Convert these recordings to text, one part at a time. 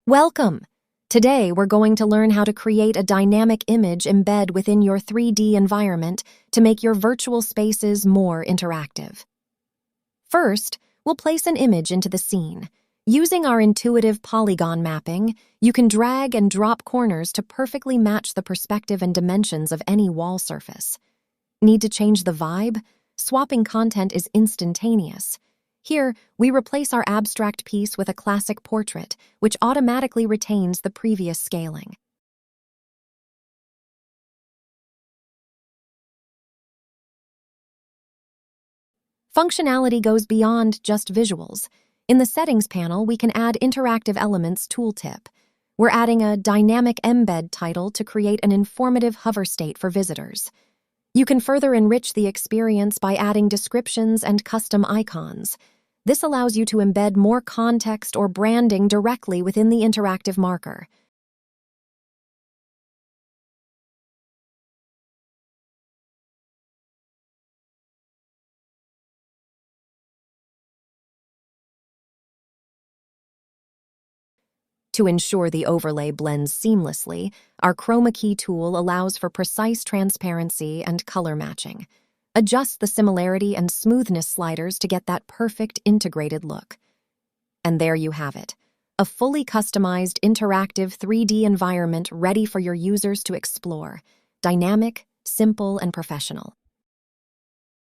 Welcome! Today we're going to learn how to create a dynamic image embed within your 3D environment to make your virtual spaces more interactive. First, we'll place an image into the scene. Using our intuitive polygon mapping, you can drag and drop corners to perfectly match the perspective and dimensions of any wall surface. Need to change the vibe? Swapping content is instantaneous. Here, we replace our abstract piece with a classic portrait, which automatically retains the previous scaling. Functionality goes beyond just visuals. In the Settings panel, we can add Interactive Elements tooltip. We're adding a dynamic embed title to create an informative hover state for visitors. You can further enrich the experience by adding descriptions and custom icons. This allows you to embed more context or branding directly within the interactive marker. To ensure the overlay blends seamlessly, our chroma key tool allows for precise transparency and color matching. Adjust the similarity and smoothness sliders to get that perfect integrated look. And there you have it, a fully customized interactive 3D environment ready for your users to explore. Dynamic, simple, and professional.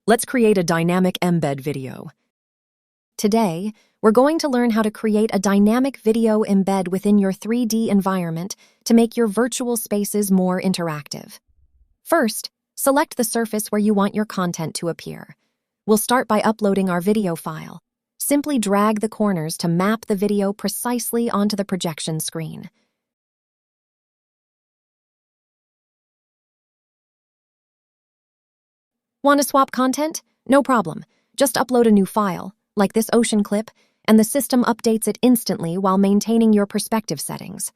Let's create a dynamic embed video. Today, we're going to learn how to create a dynamic video embed within your 3D environment to make your virtual spaces more interactive. First, select the surface where you want your content to appear. We'll start by uploading our video file. Simply drag the corners to map the video precisely onto the projection screen. Want to swap content? No problem. Just upload a new file, like this ocean clip, and the system updates it instantly while maintaining your perspective settings.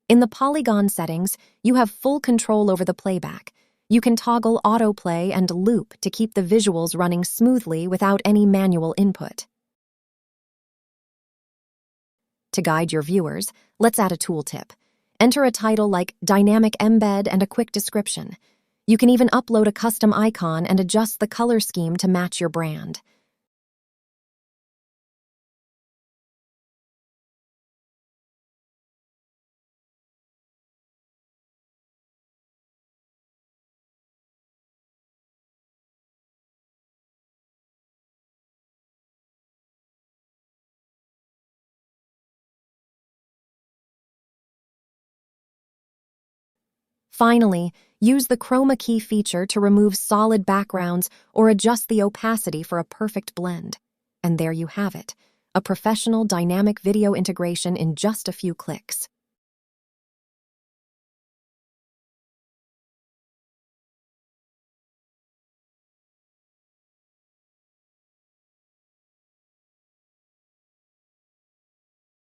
In the polygon settings, you have full control over the playback. You can toggle autoplay and loop to keep the visuals running smoothly without any manual input. To guide your viewers, let's add a tooltip. Enter a title like Dynamic Embed and a quick description. You can even upload a custom icon and adjust the color scheme to match your brand. Finally, use the chroma key feature to remove solid backgrounds or adjust the opacity for a perfect blend. And there you have it, a professional dynamic video integration in just a few clicks.